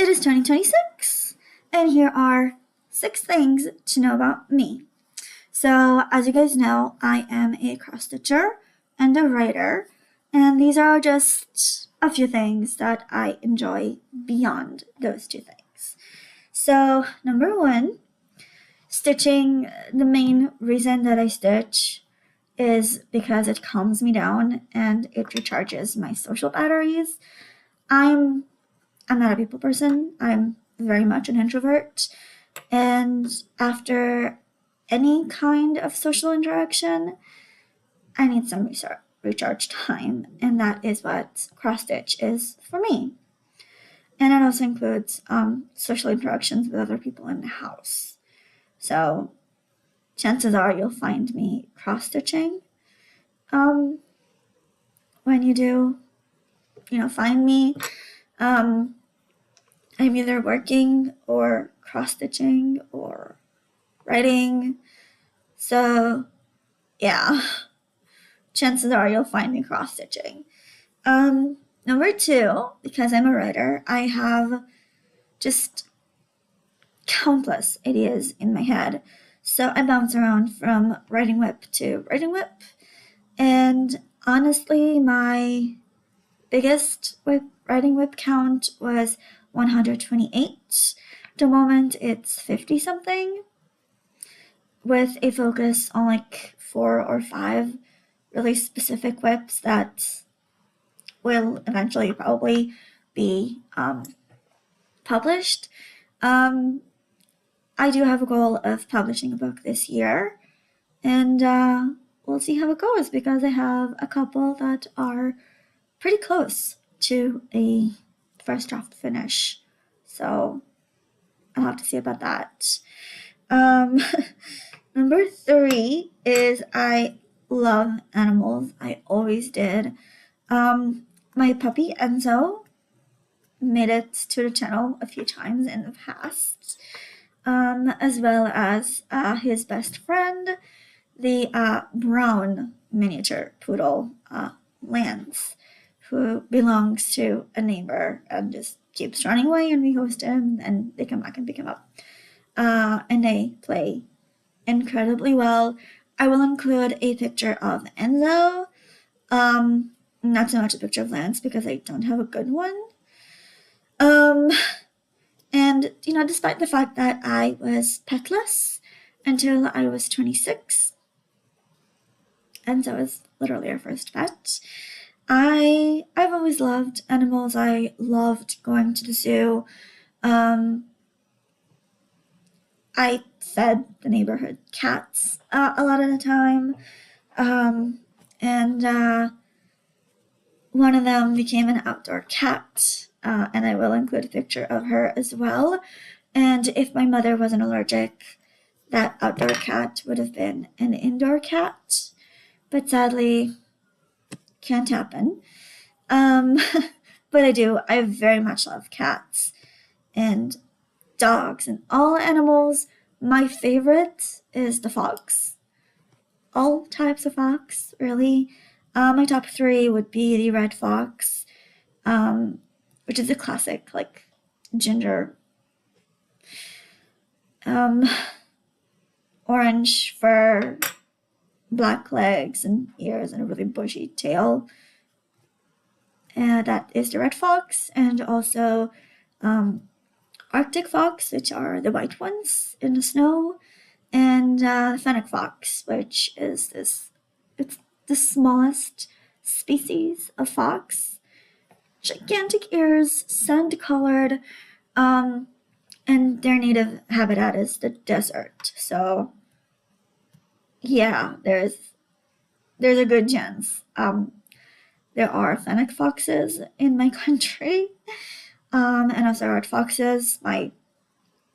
It is 2026, and here are 6 things to know about me. So, as you guys know, I am a cross-stitcher and a writer, and these are just a few things that I enjoy beyond those 2 things. So, number 1, stitching, the main reason that I stitch is because it calms me down and it recharges my social batteries. I'm not a people person. I'm very much an introvert. And after any kind of social interaction, I need some recharge time. And that is what cross stitch is for me. And it also includes social interactions with other people in the house. So chances are you'll find me cross stitching. When you do, find me, I'm either working or cross-stitching or writing. So, yeah, chances are you'll find me cross-stitching. Number 2, because I'm a writer, I have just countless ideas in my head. So I bounce around from writing whip to writing whip. And honestly, my biggest writing whip count was 128. At the moment, it's 50 something, with a focus on like 4 or 5 really specific whips that will eventually probably be published. I do have a goal of publishing a book this year, and we'll see how it goes because I have a couple that are pretty close to a first draft finish. So I'll have to see about that. Number 3 is I love animals. I always did. My puppy Enzo made it to the channel a few times in the past, as well as his best friend, the brown miniature poodle, Lance, who belongs to a neighbor and just keeps running away, and we host him and they come back and pick him up. And they play incredibly well. I will include a picture of Enzo. Not so much a picture of Lance because I don't have a good one. And despite the fact that I was petless until I was 26, Enzo was literally our first pet. I've always loved animals. I loved going to the zoo. I fed the neighborhood cats a lot of the time. And one of them became an outdoor cat, and I will include a picture of her as well. And if my mother wasn't allergic, that outdoor cat would have been an indoor cat. But sadly, can't happen. But I very much love cats and dogs and all animals. My favorite is the fox. All types of fox, really. My top 3 would be the red fox, which is a classic, like ginger, orange fur, black legs and ears, and a really bushy tail. And that is the red fox, and also Arctic fox, which are the white ones in the snow, and the fennec fox, which is it's the smallest species of fox. Gigantic ears, sand-colored, and their native habitat is the desert. So yeah, there's a good chance there are fennec foxes in my country, and also red foxes. My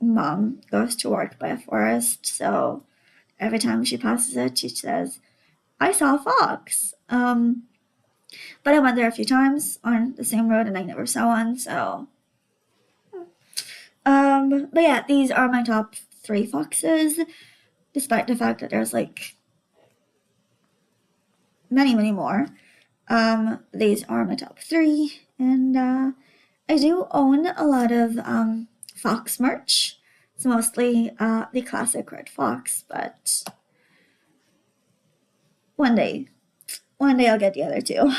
mom goes to work by a forest, so every time she passes it, she says, "I saw a fox." But I went there a few times on the same road and I never saw one, so. But yeah, these are my top 3 foxes, despite the fact that there's like many, many more. These are my top 3, and I do own a lot of Fox merch. It's mostly the classic red fox, but one day, I'll get the other two.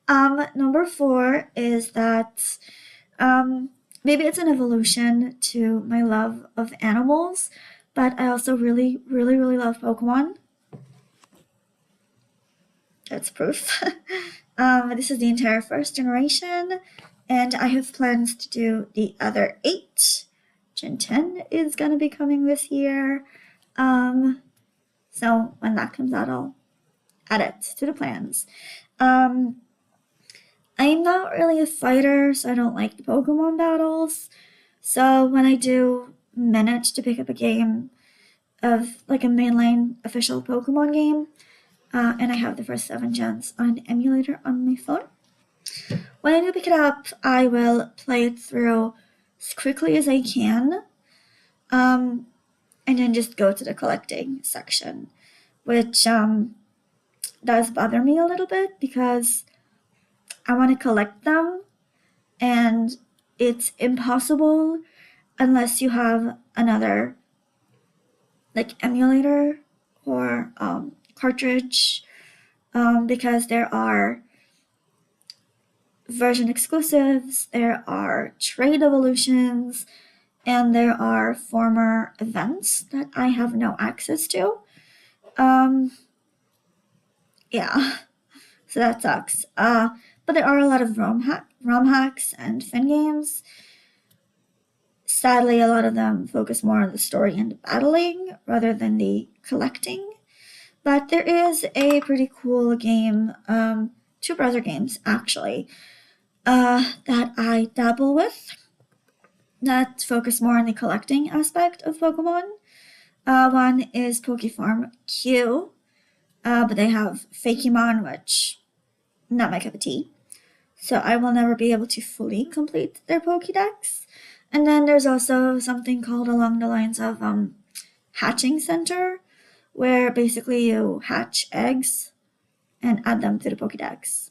Number 4 is that maybe it's an evolution to my love of animals, but I also really, really, really love Pokemon. That's proof. This is the entire first generation, and I have plans to do the other 8. Gen 10 is going to be coming this year. So when that comes out, I'll add it to the plans. I'm not really a fighter, so I don't like the Pokemon battles. So when I do manage to pick up a game of like a mainline official Pokemon game, and I have the first 7 gens on an emulator on my phone, when I do pick it up, I will play it through as quickly as I can, and then just go to the collecting section, which does bother me a little bit because I want to collect them, and it's impossible unless you have another like emulator or cartridge, because there are version exclusives, there are trade evolutions, and there are former events that I have no access to. Yeah, so that sucks. But there are a lot of ROM hacks and fin games. Sadly, a lot of them focus more on the story and battling rather than the collecting. But there is a pretty cool game, 2 browser games actually, that I dabble with that focus more on the collecting aspect of Pokemon. One is Pokefarm Q, but they have Fakemon, which not my cup of tea. So I will never be able to fully complete their Pokedex. And then there's also something called along the lines of Hatching Center, where basically you hatch eggs and add them to the Pokedex.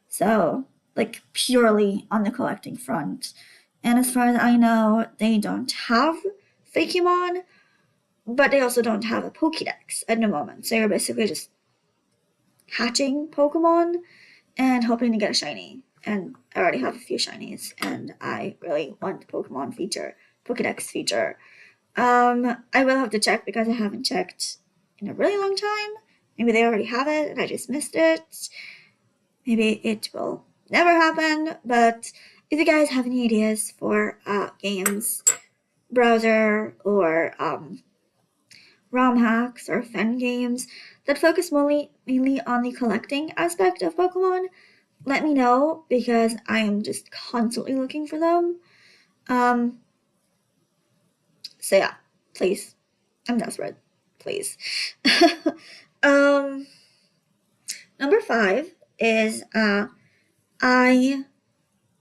So, like, purely on the collecting front. And as far as I know, they don't have Fakemon, but they also don't have a Pokedex at the moment. So you're basically just hatching Pokemon and hoping to get a shiny. And I already have a few shinies, and I really want the Pokedex feature. I will have to check because I haven't checked in a really long time. Maybe they already have it and I just missed it. Maybe it will never happen, but if you guys have any ideas for games, browser, or ROM hacks or fan games that focus mainly on the collecting aspect of Pokemon, let me know because I am just constantly looking for them. So yeah, please. I'm desperate. Please. Number 5 is I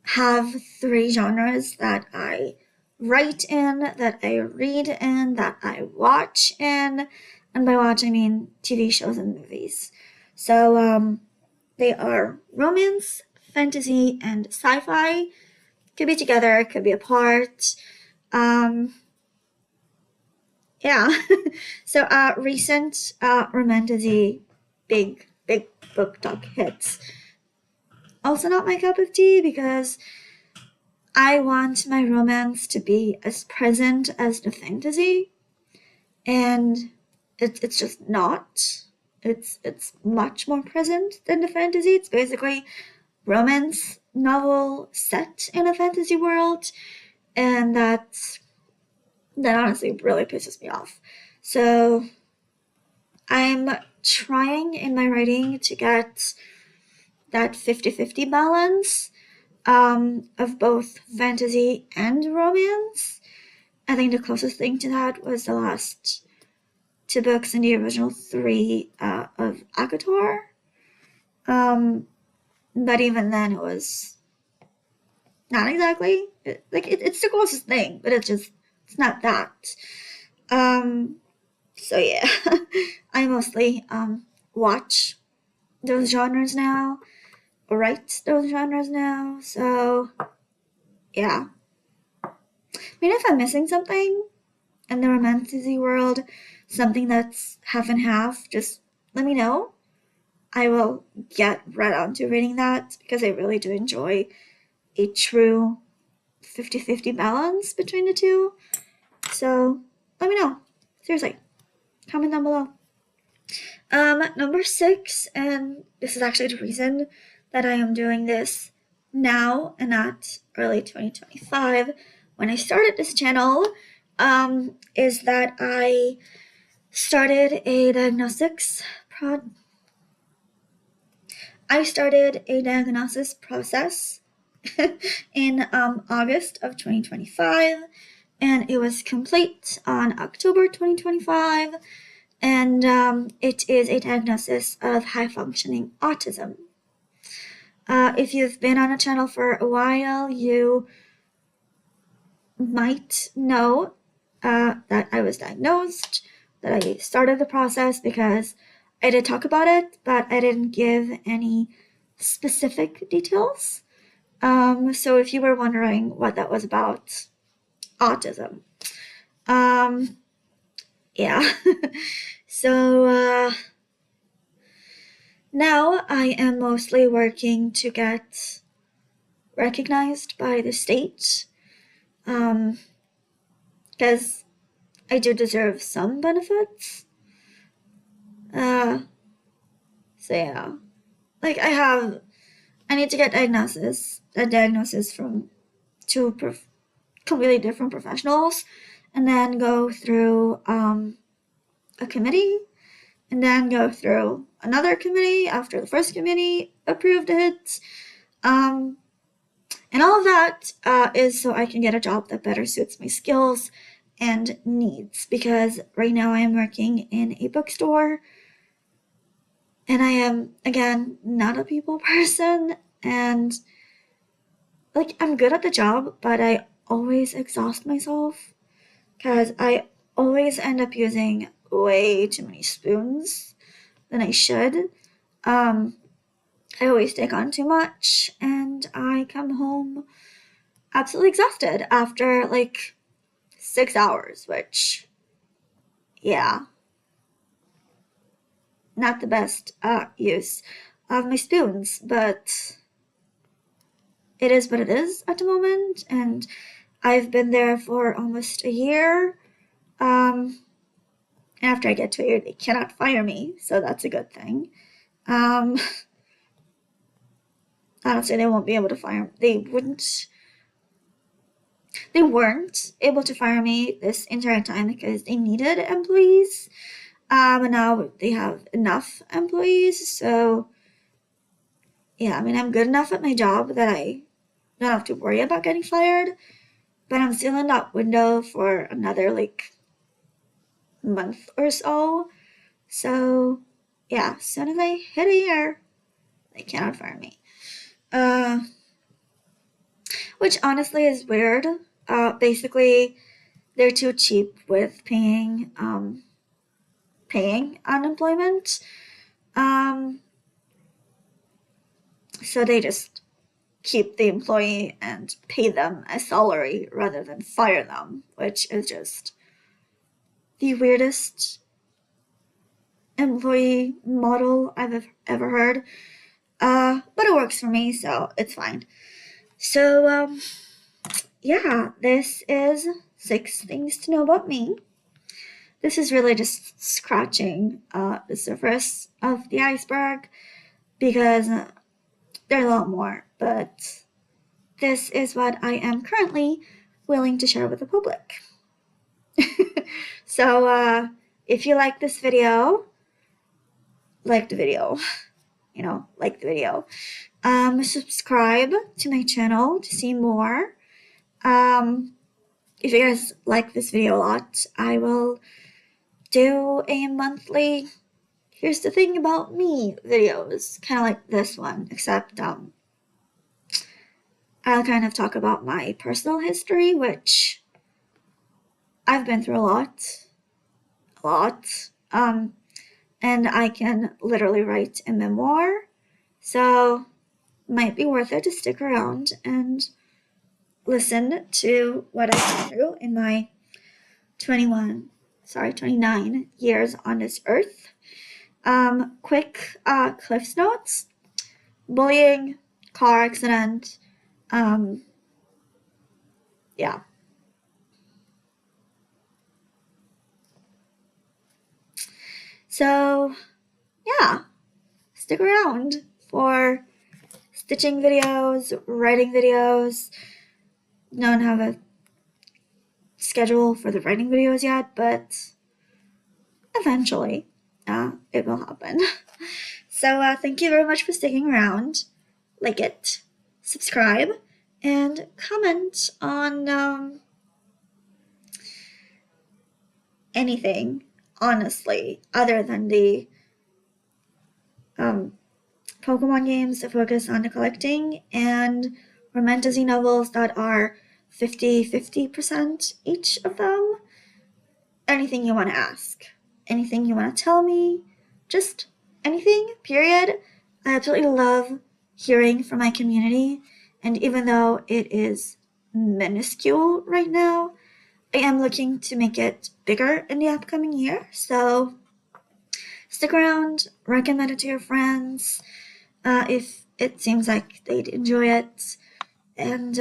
have 3 genres that I write in, that I read in, that I watch in, and by watch I mean TV shows and movies. So they are romance, fantasy, and sci-fi. Could be together, could be apart. Yeah. So recent romantasy big book talk hits. Also not my cup of tea because I want my romance to be as present as the fantasy, and it's just not. It's much more present than the fantasy. It's basically romance novel set in a fantasy world, and that honestly really pisses me off. So I'm trying in my writing to get that 50-50 balance of both fantasy and romance. I think the closest thing to that was the last 2 books in the original 3 of ACOTAR. But even then it was not exactly, it's the closest thing, but it's not that. So yeah, I mostly watch those genres now, or write those genres now, so yeah. I mean, if I'm missing something in the romantasy world, something that's half and half, just let me know. I will get right on to reading that because I really do enjoy a true 50-50 balance between the two. So let me know. Seriously, comment down below. Number 6, and this is actually the reason that I am doing this now and not early 2025 when I started this channel, is that I started a diagnosis process in August of 2025, and it was complete on October 2025, and it is a diagnosis of high-functioning autism. If you've been on a channel for a while, you might know that I was diagnosed, that I started the process, because I did talk about it, but I didn't give any specific details. So if you were wondering what that was about, autism. Yeah. So now I am mostly working to get recognized by the state, because I do deserve some benefits. So yeah, like I need to get a diagnosis from two completely different professionals, and then go through a committee, and then go through another committee after the first committee approved it. And all of that is so I can get a job that better suits my skills and needs, because right now I am working in a bookstore, and I am, again, not a people person, and like I'm good at the job, but I always exhaust myself because I always end up using way too many spoons than I should. I always take on too much, and I come home absolutely exhausted after like 6 hours, which, yeah, not the best use of my spoons, but it is what it is at the moment, and I've been there for almost a year. After I get to a year, they cannot fire me, so that's a good thing. Honestly, they won't be able to fire me. They weren't able to fire me this entire time because they needed employees. And now they have enough employees, so yeah, I mean, I'm good enough at my job that I don't have to worry about getting fired, but I'm still in that window for another like month or so. So yeah, as soon as I hit a year, they cannot fire me. Which honestly is weird. Basically, they're too cheap with paying unemployment. So they just keep the employee and pay them a salary rather than fire them, which is just the weirdest employee model I've ever heard. But it works for me, so it's fine. So, yeah, this is 6 things to know about me. This is really just scratching the surface of the iceberg, because there's a lot more, but this is what I am currently willing to share with the public. So, if you like this video, like the video. Subscribe to my channel to see more. If you guys like this video a lot, I will do a monthly here's the thing about me videos, kind of like this one, except I'll kind of talk about my personal history, which I've been through a lot, and I can literally write a memoir, so might be worth it to stick around and listen to what I've been through in my 29 years on this earth. Quick Cliff's Notes: bullying, car accident, yeah. So, yeah, stick around for stitching videos, writing videos. Don't have a schedule for the writing videos yet, but eventually it will happen. So thank you very much for sticking around. Like it, subscribe, and comment on anything, honestly, other than the Pokemon games that focus on the collecting and romantasy novels that are 50% each of them. Anything you want to ask, anything you want to tell me, just anything, period. I absolutely love hearing from my community, and even though it is minuscule right now, I am looking to make it bigger in the upcoming year. So stick around, recommend it to your friends if it seems like they'd enjoy it, and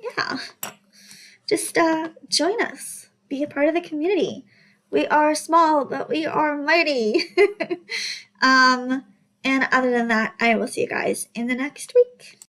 yeah, just join us, be a part of the community. We are small, but we are mighty. And other than that, I will see you guys in the next week.